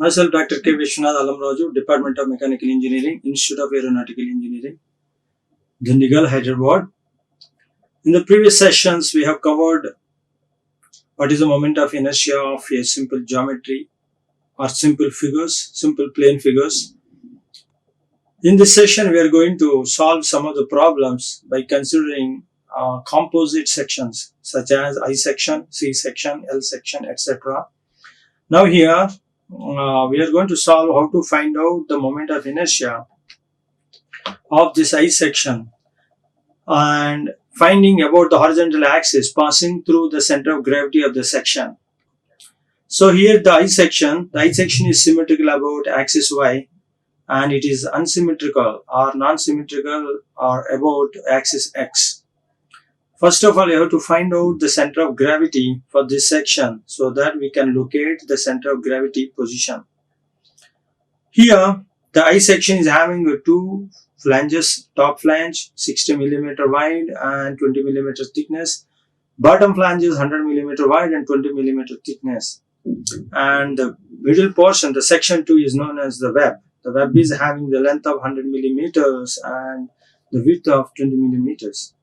Myself, Dr. K. Viswanath Allamraju, Department of Mechanical Engineering, Institute of Aeronautical Engineering, Dundigal, Hyderabad. In the previous sessions, we have covered what is the moment of inertia of a simple geometry or simple figures, simple plane figures. In this session, we are going to solve some of the problems by considering composite sections such as I section, C section, L section, etc. Now here, we are going to solve how to find out the moment of inertia of this I section and finding about the horizontal axis passing through the center of gravity of the section. So here the I section is symmetrical about axis Y and it is unsymmetrical or non-symmetrical or about axis X. First of all, you have to find out the center of gravity for this section so that we can locate the center of gravity position. Here, the I section is having two flanges, top flange 60 mm wide and 20 mm thickness. Bottom flange is 100 mm wide and 20 mm thickness. And the middle portion, the section 2, is known as the web. The web is having the length of 100 mm and the width of 20 mm.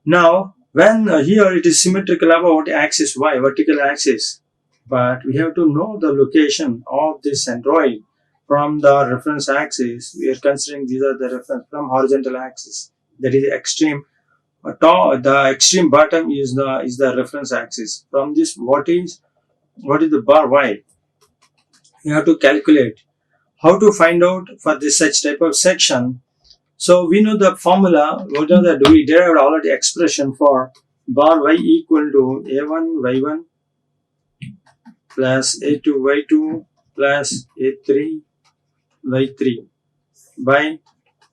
Now, when here it is symmetrical about axis Y, vertical axis, but we have to know the location of this centroid from the reference axis. We are considering these are the reference from horizontal axis. That is extreme top. The extreme bottom is the reference axis. From this, what is the bar Y? We have to calculate how to find out for this such type of section. So we know the formula. We know that we derived already expression for bar Y equal to A1 Y1 plus A2 Y2 plus A3 Y3 by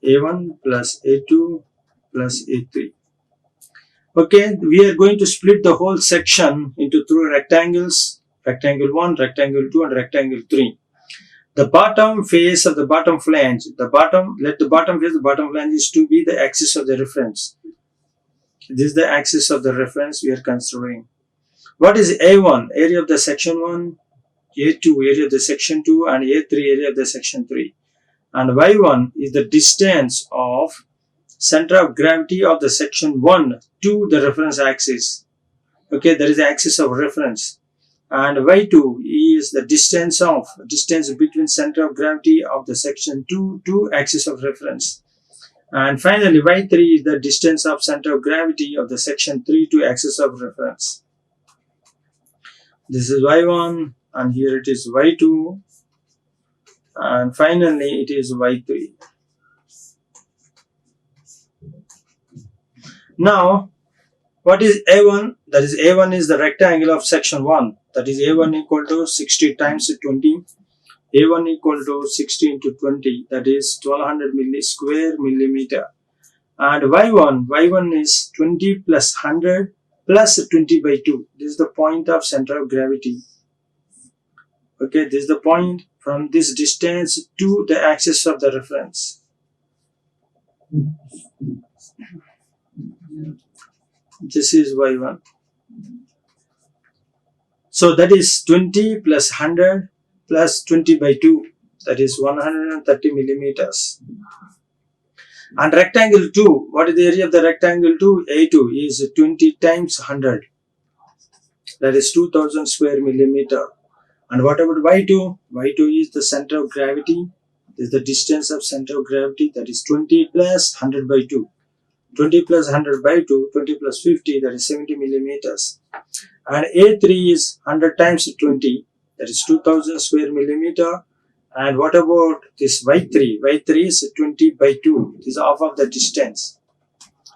A1 plus A2 plus A3. Okay, we are going to split the whole section into three rectangles, rectangle 1, rectangle 2 and rectangle 3. The bottom face of the bottom flange, let the bottom face of the bottom flange is to be the axis of the reference. This is the axis of the reference we are considering. What is A1? Area of the section 1, A2 area of the section 2 and A3 area of the section 3. And Y1 is the distance of center of gravity of the section 1 to the reference axis. Okay, that is the axis of reference. And Y2 is the distance between center of gravity of the section 2 to axis of reference. And finally, Y3 is the distance of center of gravity of the section 3 to axis of reference. This is Y1 and here it is Y2 and finally it is Y3. Now, what is A1? That is A1 is the rectangle of section 1. That is A1 equal to 60 times 20. A1 equal to 60 into 20. That is 1200 square millimeter. And Y1 is 20 plus 100 plus 20 by 2. This is the point of center of gravity. Okay, this is the point from this distance to the axis of the reference. This is Y1. So that is 20 plus 100 plus 20 by 2. That is 130 millimeters. And rectangle 2. What is the area of the rectangle 2? A2 is 20 times 100. That is 2000 square millimeter. And what about Y2? Y2 is the center of gravity. This is the distance of center of gravity. That is 20 plus 100 by 2. 20 plus 100 by 2, 20 plus 50, that is 70 millimeters. And A3 is 100 times 20, that is 2000 square millimeter. And what about this Y3? Y3 is 20 by 2, this is half of the distance.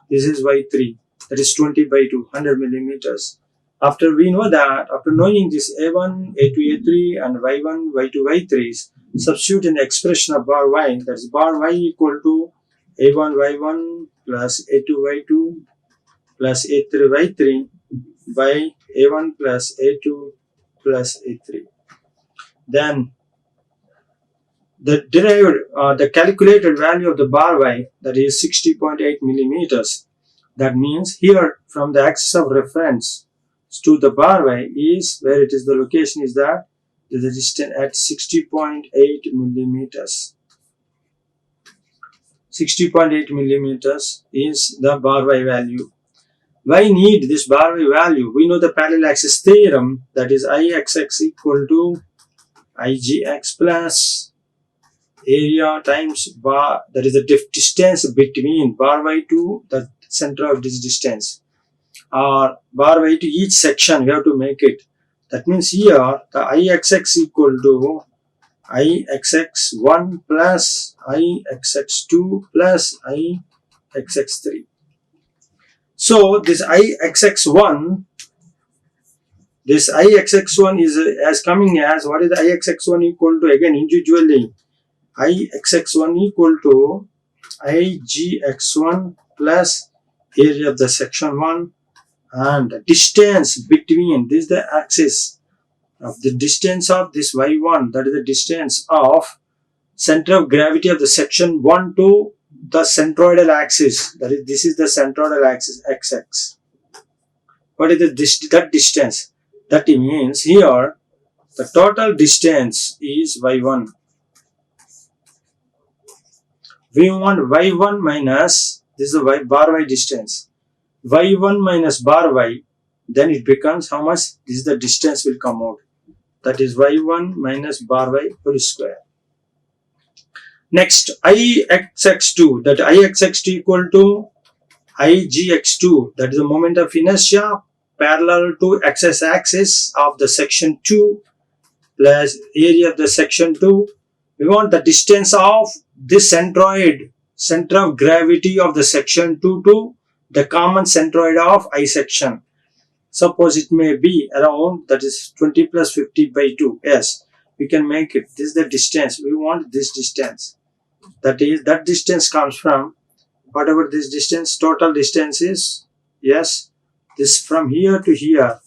This is Y3, that is 20 by 2, 100 millimeters. After we know that, after knowing this A1, A2, A3 and Y1, Y2, Y3s, substitute in the expression of bar Y, that is bar Y equal to A1, Y1 plus A2, Y2 plus A3, Y3 by A1 plus A2 plus A3. Then the calculated value of the bar Y, that is 60.8 millimeters. That means here from the axis of reference to the bar Y is where it is the location is that the distance at 60.8 millimeters. 60.8 millimeters is the bar Y value. Why need this bar Y value? We know the parallel axis theorem, that is Ixx equal to Igx plus area times bar, that is the distance between bar Y to the center of this distance, or bar Y to each section. We have to make it. That means here the Ixx equal to Ixx1 plus Ixx2 plus Ixx3. So this Ixx1 is as coming as, what is the Ixx1 equal to? Again, individually, Ixx1 equal to Igx1 plus area of the section 1 and the distance between, this is the axis of the distance of this y1, that is the distance of center of gravity of the section 1 to the centroidal axis, that is, this is the centroidal axis xx. What is that distance? That means here the total distance is y1. We want y1 minus, this is the bar y distance, y1 minus bar y, then it becomes how much? This is the distance will come out, that is y1 minus bar y whole square. Next, Ixx2, that Ixx2 equal to Igx2, that is the moment of inertia parallel to x-axis of the section 2 plus area of the section 2. We want the distance of this centroid, center of gravity of the section 2 to the common centroid of I section. Suppose it may be around, that is 20 plus 50 by 2. Yes, we can make it. This is the distance. We want this distance. That is, that distance comes from, whatever this distance, total distance is, yes, this from here to here.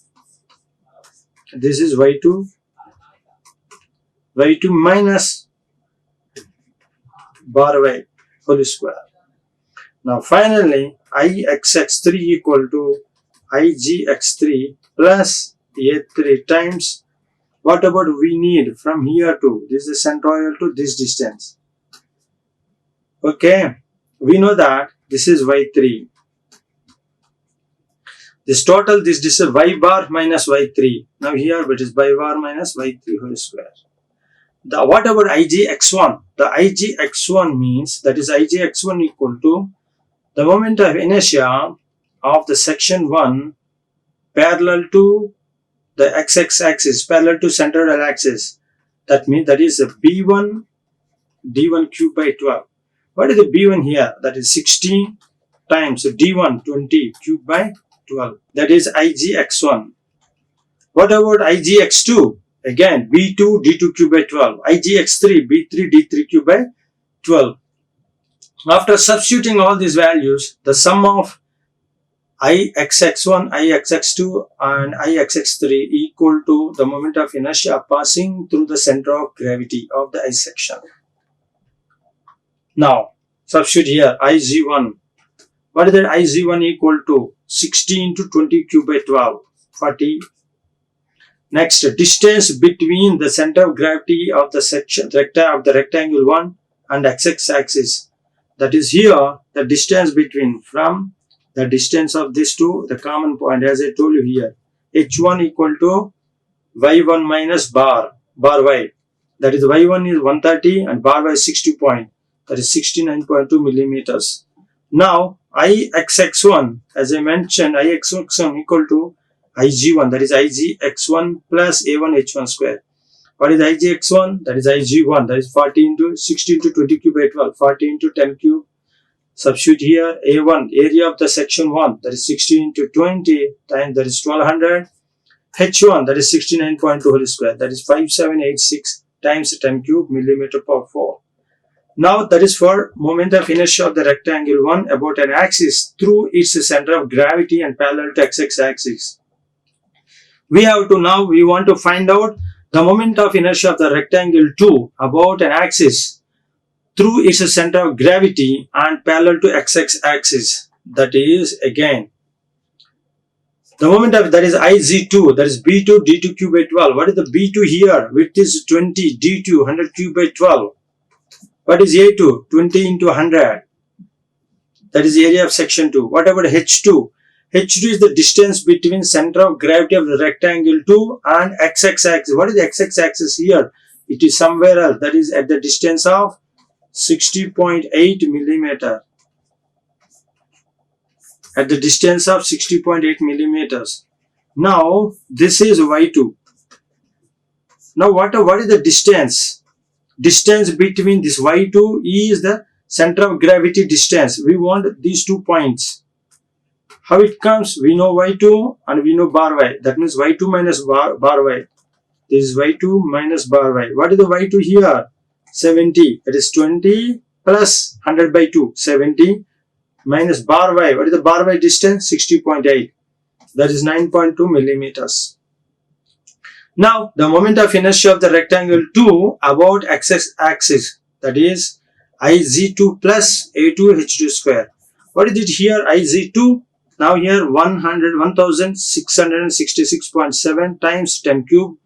This is y2 minus bar y whole square. Now finally, Ixx3 equal to Igx3 plus A3 times whatever we need from here to, this is the centroidal to this distance. Okay, we know that this is y3. This total, this is y bar minus y3. Now here it is y bar minus y3 whole square. The whatever Igx1, the Igx1 means, that is Igx1 equal to the moment of inertia of the section 1 parallel to the xx axis, parallel to centroidal axis. That means that is a b1 d1 cube by 12. What is the b1 here? That is 16 times d1 20 cube by 12. That is Igx1. What about Igx2? Again, b2 d2 cube by 12. Igx3 b3 d3 cube by 12. After substituting all these values, the sum of Ixx1, Ixx2 and Ixx3 equal to the moment of inertia passing through the center of gravity of the I section. Now, substitute here Ig1. What is that? Ig1 equal to 16 into 20 cube by 12, 40. Next, distance between the center of gravity of the section, of the rectangle 1 and xx axis. That is here, the distance between, from the distance of this to the common point, as I told you here. H1 equal to y1 minus bar y. That is y1 is 130 and bar y is 60 point. That is 69.2 millimeters. Now, Ixx1, as I mentioned, Ixx1 equal to Ig1, that is Igx1 plus A1 H1 square. What is Igx1? That is Ig1, that is 40 into 60 into 20 cube by 12, 40 into 10 cube. Substitute here A1, area of the section 1, that is 60 into 20 times, that is 1200. H1, that is 69.2 whole square, that is 5786 times 10 cube millimeter per 4. Now that is for moment of inertia of the rectangle 1 about an axis through its center of gravity and parallel to xx axis. We want to find out the moment of inertia of the rectangle 2 about an axis through its center of gravity and parallel to xx axis. That is again The moment of that is IZ2, that is B2 D2 cube by 12. What is the B2 here? Width is 20, D2 100 cube by 12. What is A2? 20 into 100. That is the area of section 2. What about H2? H2 is the distance between center of gravity of the rectangle 2 and x-axis. What is the x-axis here? It is somewhere else. That is at the distance of 60.8 millimeter. At the distance of 60.8 millimeters. Now this is y2. Now what is the distance? Distance between this y2 is the center of gravity distance. We want these 2 points. How it comes? We know y2 and we know bar y. That means y2 minus bar y. This is y2 minus bar y. What is the y2 here? 70. That is 20 plus 100 by 2. 70 minus bar y. What is the bar y distance? 60.8. That is 9.2 millimeters. Now the moment of inertia of the rectangle 2 about x-axis, that is IZ2 plus A2 H2 square. What is it here? IZ2. Now here 1666.7 times 10 cube,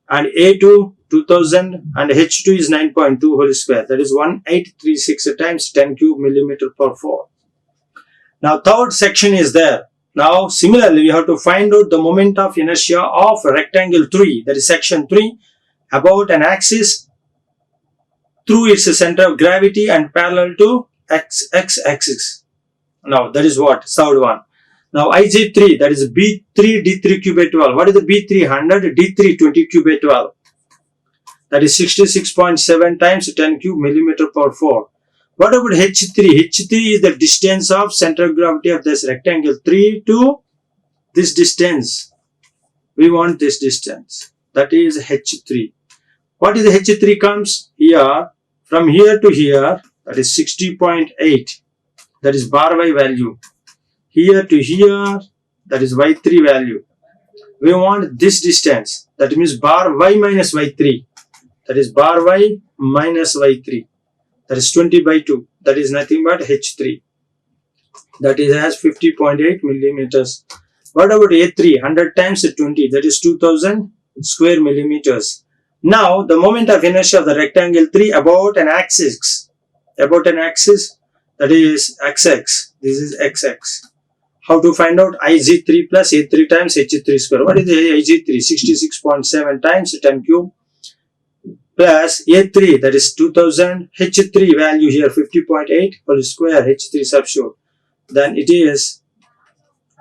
and A2 2000 and H2 is 9.2 whole square. That is 1836 times 10 cube millimeter per 4. Now third section is there. Now similarly we have to find out the moment of inertia of rectangle 3, that is section 3, about an axis through its center of gravity and parallel to x-axis. Now that is what? Third one. Now IJ3, that is B3 D3 cube by 12. What is the B3? 100 D3 20 cube by 12. That is 66.7 times 10 cube millimeter per 4. What about H3? H3 is the distance of center of gravity of this rectangle 3 to this distance. We want this distance. That is H3. What is the H3 comes? Here, from here to here, that is 60.8. That is bar y value. Here to here, that is y3 value. We want this distance. That means bar y minus y3. That is bar y minus y3. That is 20 by 2. That is nothing but H3. That is has 50.8 millimeters. What about A3? 100 times 20. That is 2000 square millimeters. Now the moment of inertia of the rectangle 3 about an axis. About an axis, that is x-axis. This is x-axis. How to find out? IZ3 plus A3 times H3 square. What is the IZ3? 66.7 times 10 cube plus A3, that is 2000, H3 value here 50.8 whole square, H3 substitute. Then it is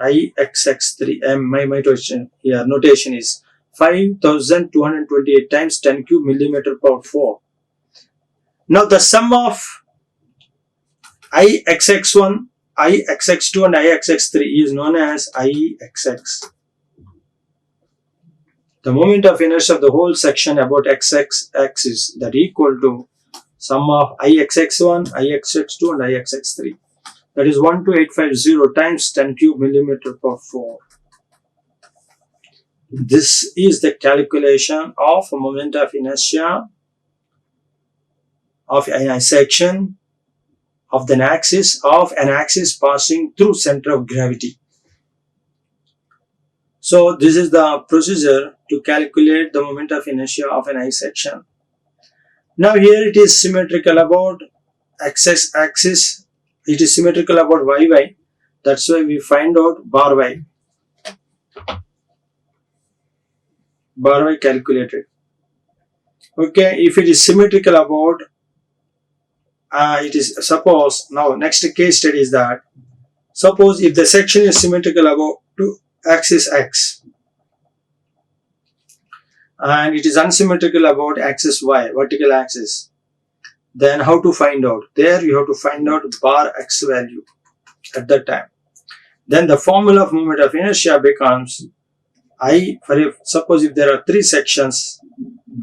IXX3. My notation here, notation is 5228 times 10 cube millimeter per 4. Now the sum of IXX1, IXX2 and IXX3 is known as IXX. The moment of inertia of the whole section about x-axis, that equal to sum of IXX1, IXX2 and IXX3. That is 12850 times 10 cube millimeter per 4. This is the calculation of a moment of inertia of a section of an axis passing through center of gravity. So this is the procedure to calculate the moment of inertia of an I section. Now here it is symmetrical about x-axis. It is symmetrical about y. That's why we find out bar y. Bar y calculated. Okay, if it is symmetrical about, it is suppose, now next case study is that, suppose if the section is symmetrical about to axis x and it is unsymmetrical about axis y, vertical axis, then how to find out? There you have to find out bar x value at that time. Then the formula of moment of inertia becomes suppose if there are 3 sections,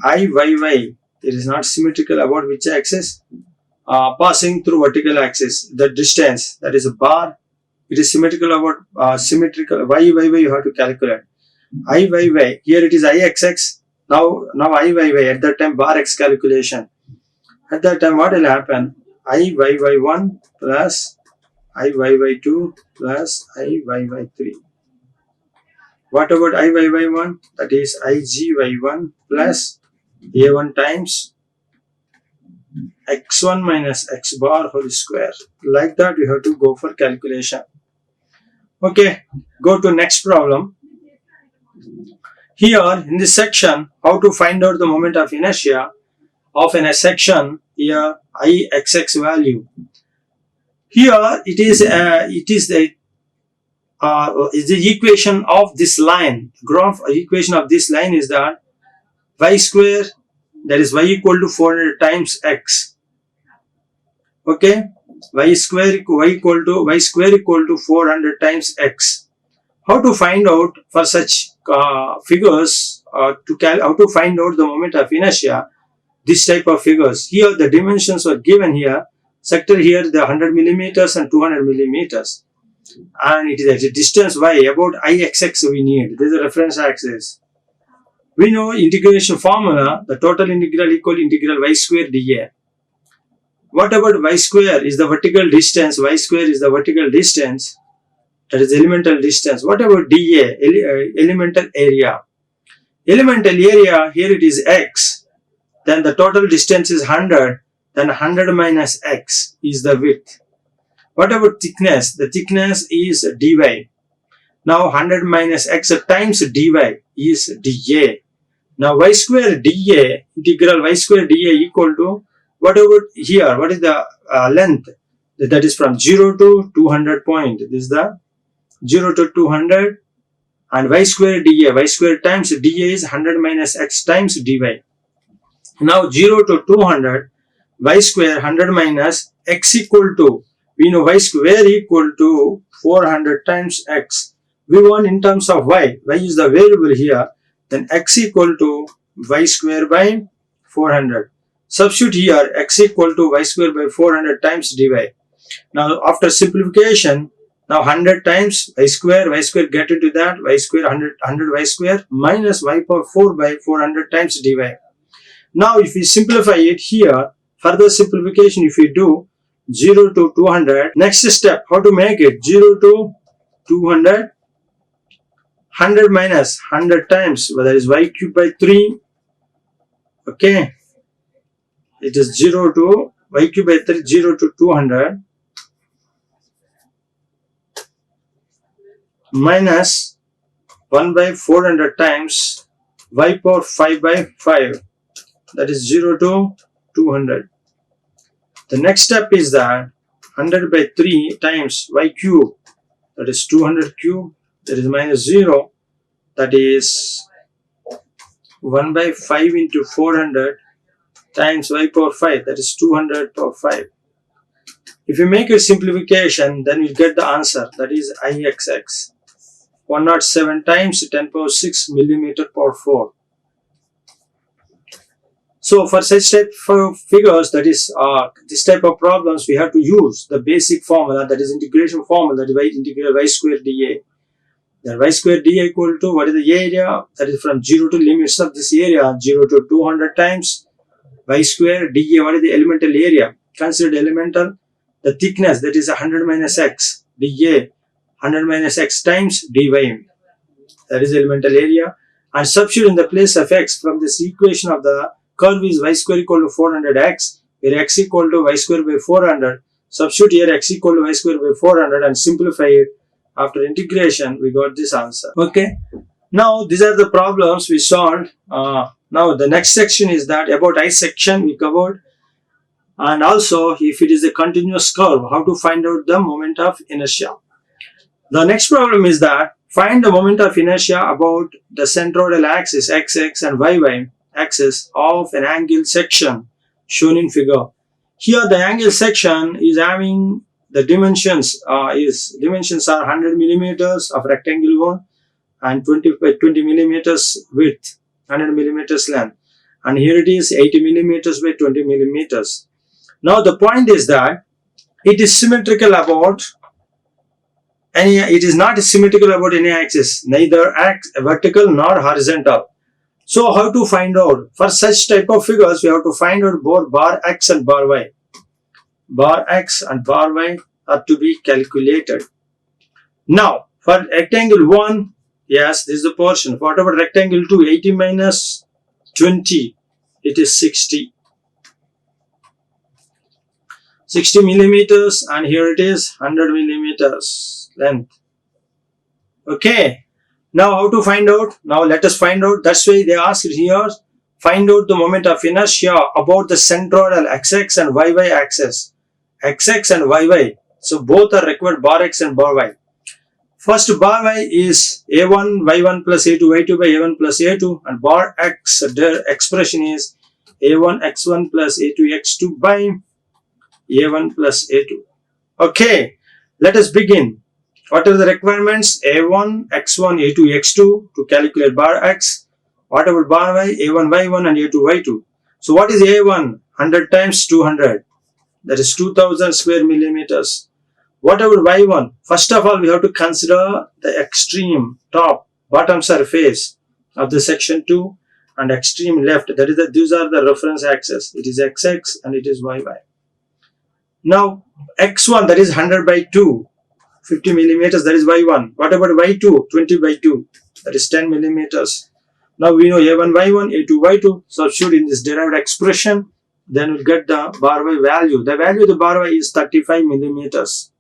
IYY, it is not symmetrical about which axis? Passing through vertical axis, the distance, that is a bar. It is symmetrical about symmetrical YYY you have to calculate. IYY, here it is IXX, now IYY, at that time bar x calculation. At that time what will happen? IYY1 plus IYY2 plus IYY3. What about Iyy1? That is Ig_y1 plus a1 times x1 minus x bar whole square. Like that you have to go for calculation. Okay, go to next problem. Here in this section, how to find out the moment of inertia of a section, here Ixx value. Here it is the equation of this line. Graph equation of this line is that y square, that is y equal to 400 times x. Okay, y square equal to 400 times x. How to find out for such figures how to find out the moment of inertia? This type of figures. Here the dimensions were given here. Sector here the 100 millimeters and 200 millimeters. And it is at a distance y, about Ixx we need. This is a reference axis. We know integration formula, the total integral equal integral y square dA. What about y square is the vertical distance, y square is the vertical distance, that is elemental distance. What about dA, elemental area? Elemental area, here it is x, then the total distance is 100, then 100 minus x is the width. What about thickness? The thickness is dy. Now 100 minus x times dy is dA. Now y square dA, integral y square dA equal to, what about here? What is the length? That is from 0 to 200 point. This is the 0 to 200, and y square dA, y square times dA is 100 minus x times dy. Now 0 to 200, y square 100 minus x equal to, we know y square equal to 400 times x. We want in terms of y is the variable here, then x equal to y square by 400. Substitute here x equal to y square by 400 times dy. Now after simplification, now 100 times y square get into that, y square 100 y square minus y power 4 by 400 times dy. Now if we simplify it here, further simplification if we do 0 to 200, next step, how to make it 0 to 200, 100 minus 100 times, well, that is y cube by 3, okay, it is 0 to y cube by 3, 0 to 200 minus 1 by 400 times y power 5 by 5, that is 0 to 200. The next step is that 100 by 3 times y cube, that is 200 cube, that is minus 0, that is 1 by 5 into 400 times y power 5, that is 200 power 5. If you make a simplification, then you get the answer, that is Ixx, 107 times 10 power 6 millimeter power 4. So for such type of figures, that is this type of problems, we have to use the basic formula, that is integration formula, that is y integral y square dA. Then y square dA equal to, what is the area? That is from 0 to limits of this area, 0 to 200 times y square dA. What is the elemental area? Considered elemental. The thickness, that is 100 minus x dA, 100 minus x times dy. That is elemental area. And substitute in the place of x from this equation of the curve is y square equal to 400x, where x equal to y square by 400. Substitute here x equal to y square by 400 and simplify it. After integration, we got this answer. Okay. Now these are the problems we solved. Now the next section is that about I section we covered, and also if it is a continuous curve, how to find out the moment of inertia. The next problem is that find the moment of inertia about the centroidal axis xx and yy axis of an angle section shown in figure. Here the angle section is having the dimensions are 100 millimeters of rectangle one and 20 by 20 millimeters width, 100 millimeters length, and here it is 80 millimeters by 20 millimeters. Now the point is that it is symmetrical about any, it is not symmetrical about any axis, neither vertical nor horizontal. So how to find out? For such type of figures, we have to find out both bar x and bar y. Bar x and bar y are to be calculated. Now for rectangle 1, Yes, this is the portion. What about rectangle 2? 80 minus 20. It is 60. 60 millimeters, and here it is 100 millimeters length. Okay. Now how to find out? Now let us find out. That's why they asked here, find out the moment of inertia about the centroidal x-axis and y-y axis. X-axis and y-y. So both are required, bar x and bar y. First bar y is a1 y1 plus a2 y2 by a1 plus a2, and bar x, the expression is a1 x1 plus a2 x2 by a1 plus a2. Okay, let us begin. What are the requirements? A1 x1 a2 x2 to calculate bar x. What about bar y? a1 y1 and a2 y2. So what is a1? 100 times 200. That is 2000 square millimeters. What about y1? First of all, we have to consider the extreme top bottom surface of the section 2 and extreme left. That is these are the reference axes. It is x-axis and it is y-y. Now x1, that is 100 by 2, 50 millimeters, that is y1. What about y2? 20 by 2, that is 10 millimeters. Now we know a1 y1, a2 y2. Substitute in this derived expression, then we'll get the bar y value. The value of the bar y is 35 millimeters.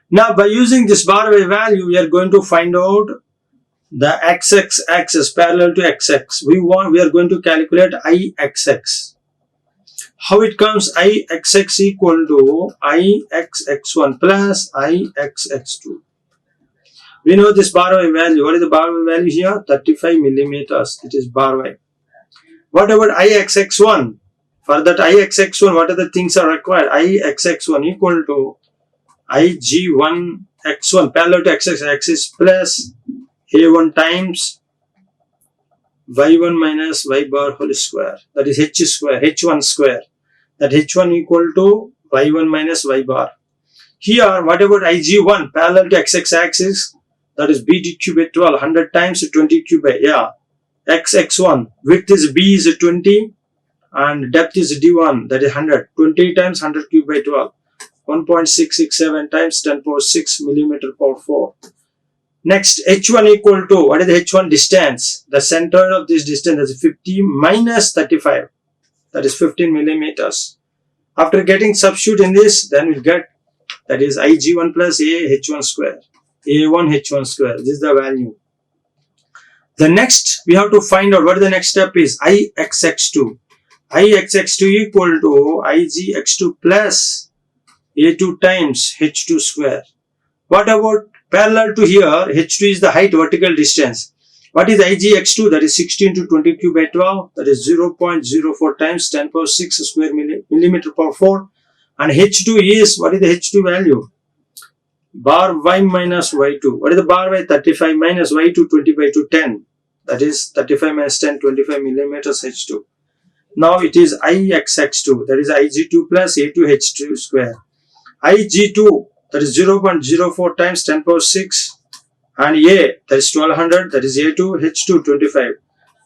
Now by using this bar y value, we are going to find out the x-axis axis parallel to x-axis. We are going to calculate I-x-axis. How it comes? I-x-axis equal to I-x-x1 plus I-x-x2. We know this bar y value. What is the bar y value here? 35 millimeters. It is bar y. What about I-x-x1? For that I-x-x1, what are the things are required? I-x-x1 equal to Ig1 x1 parallel to x-axis plus a1 times y1 minus y bar whole square. That is h square, h1 square. That h1 equal to y1 minus y bar. Here, what about Ig1 parallel to x-axis? That is b d cube by 12, 100 times 20 cube by, x1. Width is b is 20 and depth is d1, that is 100. 20 times 100 cube by 12. 1.667 times 10 power 6 millimeter power 4. Next, h1 equal to, what is the h1 distance? The center of this distance is 50 minus 35. That is 15 millimeters. After getting substitute in this, then we'll get, that is Ig1 plus a h1 square. a1 h1 square. This is the value. The next, we have to find out what the next step is. Ix-x2. Ix-x2 equal to Igx2 plus a2 times h2 square. What about parallel to here? h2 is the height, vertical distance. What is Igx2? That is 16 to 20 cube by 12. That is 0.04 times 10 power 6 square millimeter per 4. And h2 is, what is the h2 value? Bar y minus y2. What is the bar y? 35 minus y2, 20 by 2, 10. That is 35 minus 10, 25 millimeters h2. Now it is Ixx2. That is Ig2 plus a2 h2 square. Ig2, that is 0.04 times 10 power 6, and A, that is 1200, that is A2, H2, 25.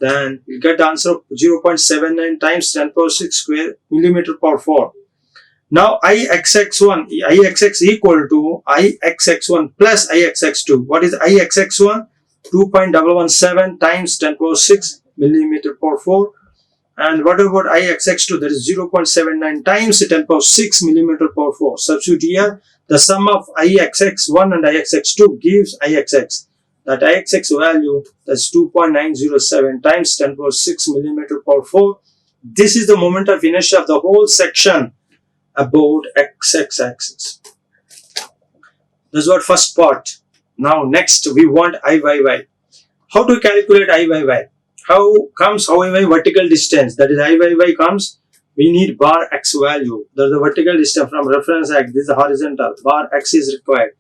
Then you get the answer of 0.79 times 10 power 6 square millimeter per 4. Now Ixx equal to Ixx1 plus Ixx2. What is Ixx1? 2.117 times 10 power 6 millimeter per 4. And what about Ixx2? That is 0.79 times 10 power 6 millimeter per 4. Substitute here. The sum of Ixx1 and Ixx2 gives Ixx. That Ixx value, that's 2.907 times 10 power 6 millimeter per 4. This is the moment of inertia of the whole section about X axis. That's what first part. Now next we want Iyy. How to calculate Iyy? How comes Iyy vertical distance? That is Iyy comes, we need bar x value. That is the vertical distance from reference x. This is the horizontal. Bar x is required.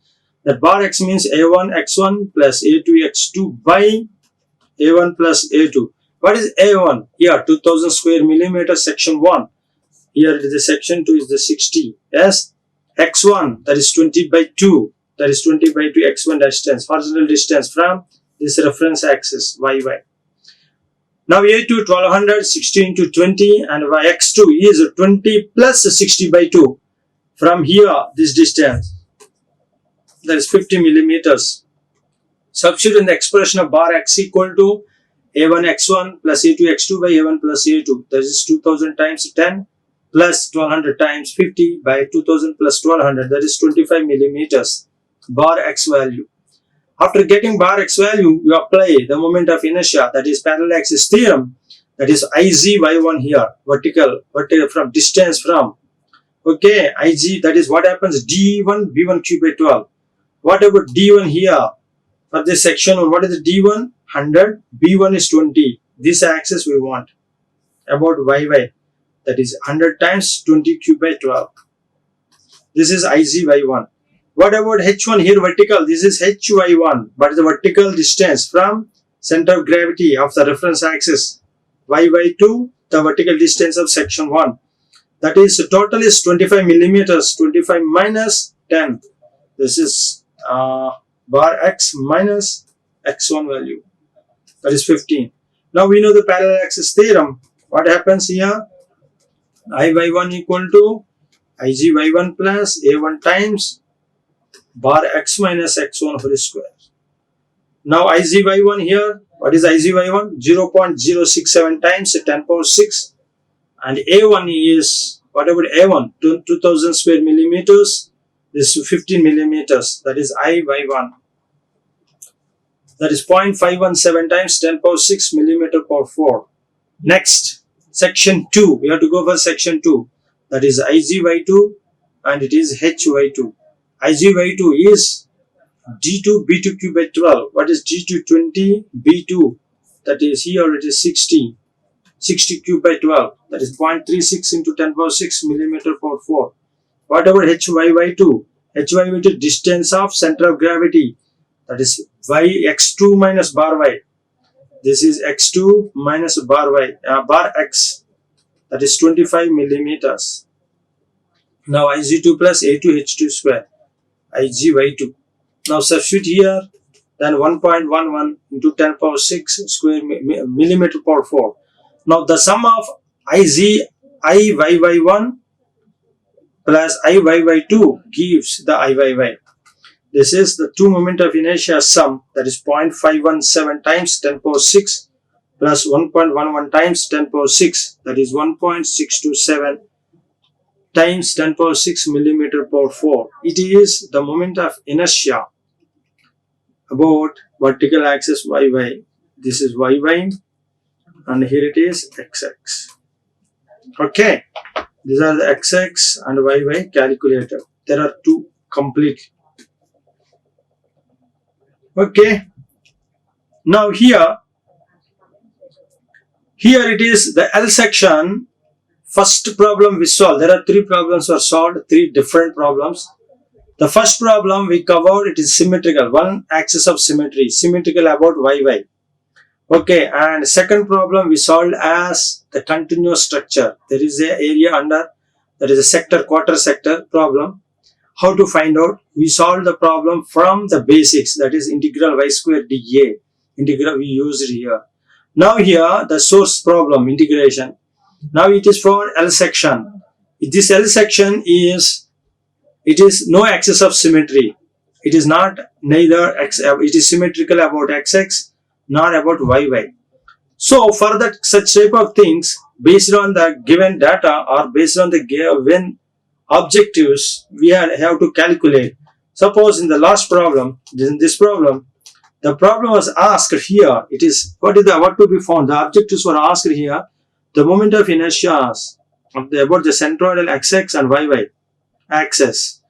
That bar x means a1 x1 plus a2 x2 by a1 plus a2. What is a1? Here 2000 square millimeter section 1. Here it is the section 2 is the 60. Yes. X1, that is 20 by 2. That is 20 by 2 x1 distance. Horizontal distance from this reference axis yy. Now A2 1200, 16 to 20, and X2 is 20 plus 60 by 2. From here, this distance, that is 50 millimeters. Substitute in the expression of bar x equal to a1 x1 plus a2 x2 by a1 plus a2. That is 2000 times 10 plus 1200 times 50 by 2000 plus 1200. That is 25 millimeters bar x value. After getting bar x value, you apply the moment of inertia, that is parallel axis theorem, that is IGY1 here, vertical from distance from. Okay, IG, that is what happens D1 B1 q by 12. What about D1 here? For this section, what is the D1? 100, B1 is 20. This axis we want. About YY, that is 100 times 20 q by 12. This is IGY1. What about H1 here vertical? This is HY1, but the vertical distance from center of gravity of the reference axis. YY2, the vertical distance of section 1. That is total is 25 millimeters. 25 minus 10. This is bar x minus x1 value. That is 15. Now we know the parallel axis theorem. What happens here? IY1 equal to IGY1 plus A1 times bar x minus x1 whole square. Now IGY1 here, what is IGY1? 0.067 times 10 power 6. And A1 is, what about A1? 2000 square millimeters. This is 15 millimeters. That is IY1. That is 0.517 times 10 power 6 millimeter per 4. Next, section 2. We have to go for section 2. That is IGY2 and it is HY2. IGY2 is D2 B2 q by 12. What is D2? 20, B2, that is here it is 60 q by 12. That is 0.36 into 10 power 6 millimeter per 4. Whatever HYY2, HYY2 distance of center of gravity, that is x2 minus bar y. This is x2 minus bar y, bar x, that is 25 millimeters. Now Ig2 plus A2H2 square, IGY2. Now substitute here, then 1.11 into 10 power 6 square millimeter per 4. Now the sum of IYY1 plus IYY2 gives the IYY. This is the two moment of inertia sum, that is 0.517 times 10 power 6 plus 1.11 times 10 power 6, that is 1.627 times 10 power 6 millimeter per 4. It is the moment of inertia about vertical axis YY. This is YY and here it is XX. Okay, these are the XX and YY calculated. There are two complete. Okay, now here it is the L section. First problem we solved. There are three problems were solved, three different problems. The first problem we covered, it is symmetrical, one axis of symmetry, symmetrical about YY. Okay, and second problem we solved as the continuous structure. There is a area under, there is a sector, quarter sector problem. How to find out? We solved the problem from the basics, that is integral y square dA. Integral we used here. Now here the source problem, integration. Now it is for L section. This L section is, it is no axis of symmetry. It is not neither x, it is symmetrical about XX, not about YY. So for that such type of things, based on the given data or based on the given objectives, we have to calculate. Suppose in the last problem, in this problem, the problem was asked here. It is what to be found. The objectives were asked here. The moment of inertia about the centroidal XX and YY axis.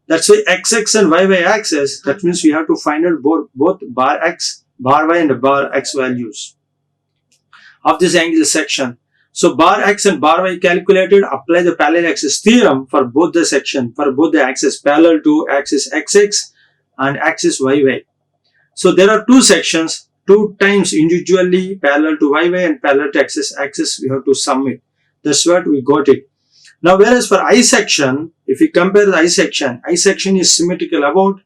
That's why XX and YY axis. That means we have to find out both bar X, bar Y and bar X values of this angle section. So bar X and bar Y calculated, apply the parallel axis theorem for both the section, for both the axis parallel to axis XX and axis YY. So there are two sections, two times individually parallel to YY and parallel to axis we have to sum it. That's what we got it. Now whereas for I section, if we compare the I section is symmetrical about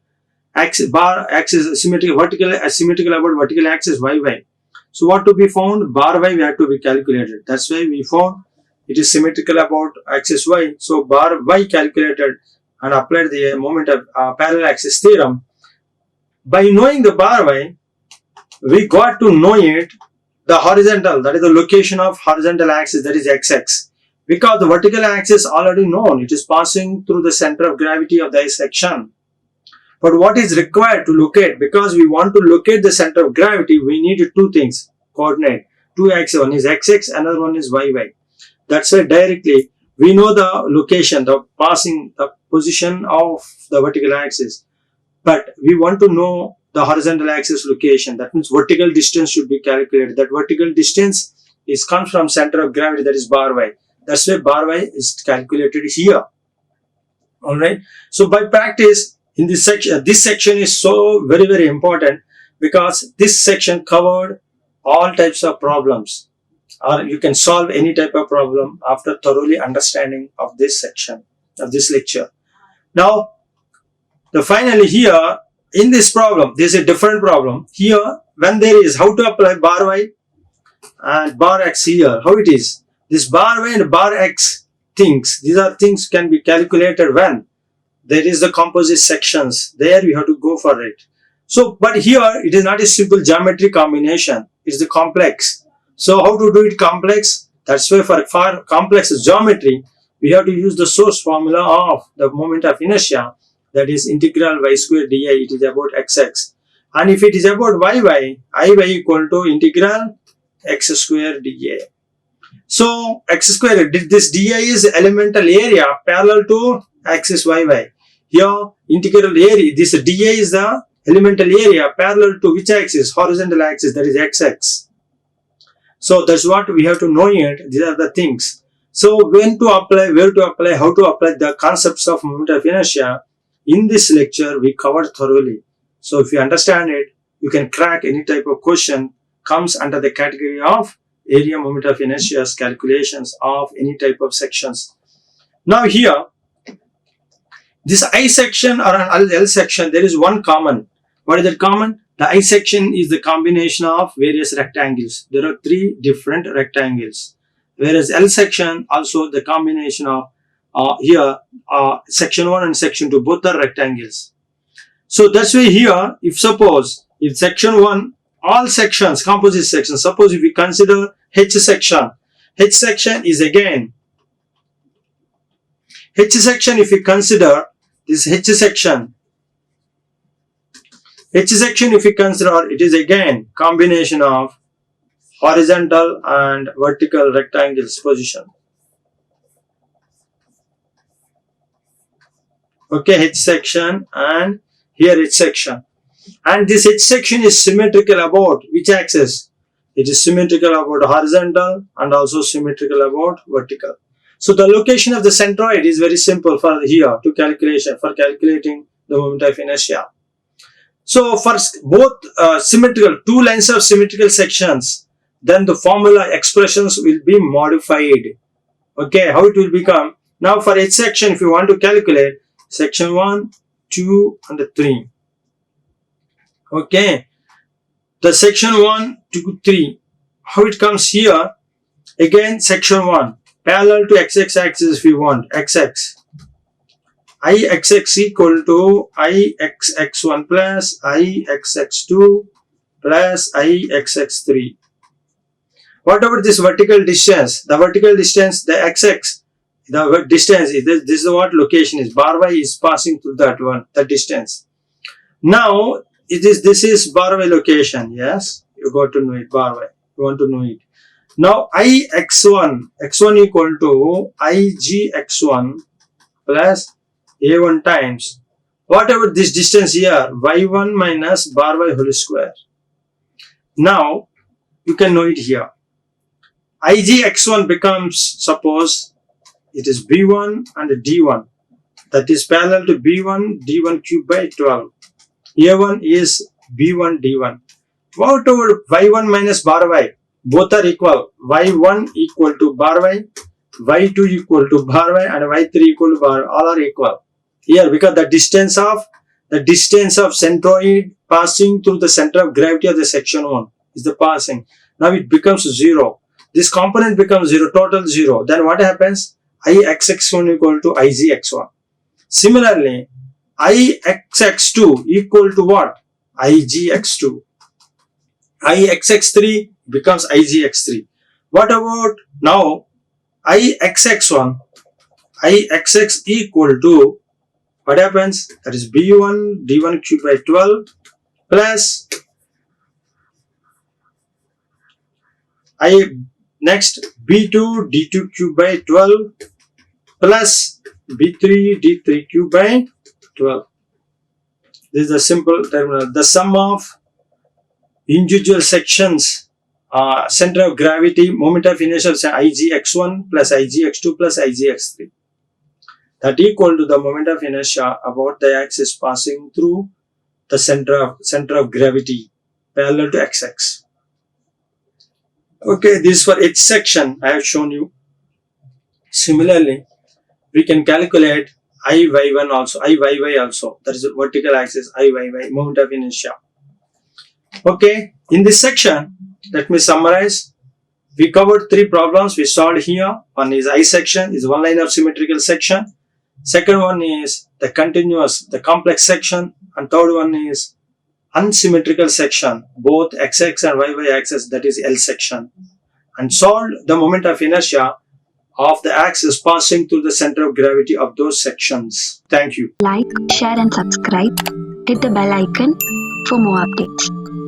bar axis, symmetrical about vertical axis YY. So what to be found? Bar Y we have to be calculated. That's why we found it is symmetrical about axis Y. So bar Y calculated and applied the moment of parallel axis theorem. By knowing the bar y, we got to know it, the horizontal, that is the location of horizontal axis, that is x-axis. Because the vertical axis already known, it is passing through the center of gravity of the section. But what is required to locate, because we want to locate the center of gravity, we need two things, coordinate, two axes, one is x-axis, another one is y-y. That's why directly we know the location, the position of the vertical axis. But we want to know the horizontal axis location. That means vertical distance should be calculated. That vertical distance comes from center of gravity, that is bar y. That's why bar y is calculated here. Alright. So by practice, in this section is so very important, because this section covered all types of problems, or you can solve any type of problem after thoroughly understanding of this section of this lecture. Now, finally here in this problem, this is a different problem. Here, when there is how to apply bar y and bar x here, how it is. This bar y and bar x things, these are things can be calculated when there is the composite sections. There we have to go for it. So, but here it is not a simple geometry combination. It is the complex. So, how to do it complex? That's why for complex geometry, we have to use the source formula of the moment of inertia, that is integral y square di. It is about xx. And if it is about yy, iy equal to integral x square dA. So, x square, this dA is elemental area parallel to axis yy. Here, integral area, this dA is the elemental area parallel to which axis? Horizontal axis, that is xx. So, that's what we have to know it. These are the things. So, when to apply, where to apply, how to apply the concepts of moment of inertia, in this lecture we covered thoroughly. So, if you understand it, you can crack any type of question comes under the category of area moment of inertia's calculations of any type of sections. Now here, this I section or an L section, there is one common. What is that common? The I section is the combination of various rectangles. There are three different rectangles. Whereas L section also the combination of section 1 and section 2, both are rectangles. So that's why here, if section 1, all sections, composite sections, suppose if we consider H section is again, if we consider this H section, if we consider, it is again combination of horizontal and vertical rectangles position. Okay, H section and here H section. And this H section is symmetrical about which axis? It is symmetrical about horizontal and also symmetrical about vertical. So the location of the centroid is very simple for here to calculating the moment of inertia. So for both two lines of symmetrical sections, then the formula expressions will be modified. Okay, how it will become? Now for H section, if you want to calculate section 1, 2 and 3. Okay, the section 1, 2, 3. How it comes here? Again, section 1 parallel to x axis if you want, xx. Ixx equal to Ixx1 plus Ixx2 plus Ixx3. Whatever this vertical distance, the xx, the distance is this is what location is. Bar y is passing through that distance. Now this is bar y location. Yes, you got to know it. Bar y, you want to know it. Now x1 equal to Igx1 plus a1 times whatever this distance here, y1 minus bar y whole square. Now you can know it here. Igx1 becomes, suppose it is b1 and d1, that is parallel to b1 d1 cube by 12. a1 is b1 d1. Whatever y1 minus bar y, both are equal. y1 equal to bar y, y2 equal to bar y and y3 equal to bar y, all are equal. Here because the distance of centroid passing through the center of gravity of the section 1 is the passing. Now it becomes 0. This component becomes 0, total 0. Then what happens? Ixx1 equal to Igx1. Similarly, Ixx2 equal to what? IGX2. IXX3 becomes IGX3. What about now IXX1? IXX equal to, what happens? That is B1 D1 cubed by 12 plus next B2 D2 cubed by 12 plus B3 D3 cubed by 12. This is a simple terminal. The sum of individual sections, center of gravity, moment of inertia IGX1 plus IGX2 plus IGX3. That equal to the moment of inertia about the axis passing through the center of gravity parallel to XX. Okay, this for each section I have shown you. Similarly, we can calculate IY1 also, IYY also. That is the vertical axis, IYY, moment of inertia. Okay, in this section, let me summarize. We covered three problems we solved here. One is I section, is one line of symmetrical section. Second one is the continuous, the complex section. And third one is unsymmetrical section, both XX and YY axis, that is L section. And solved the moment of inertia of the axis passing through the center of gravity of those sections. Thank you. Like, share and subscribe. Hit the bell icon for more updates.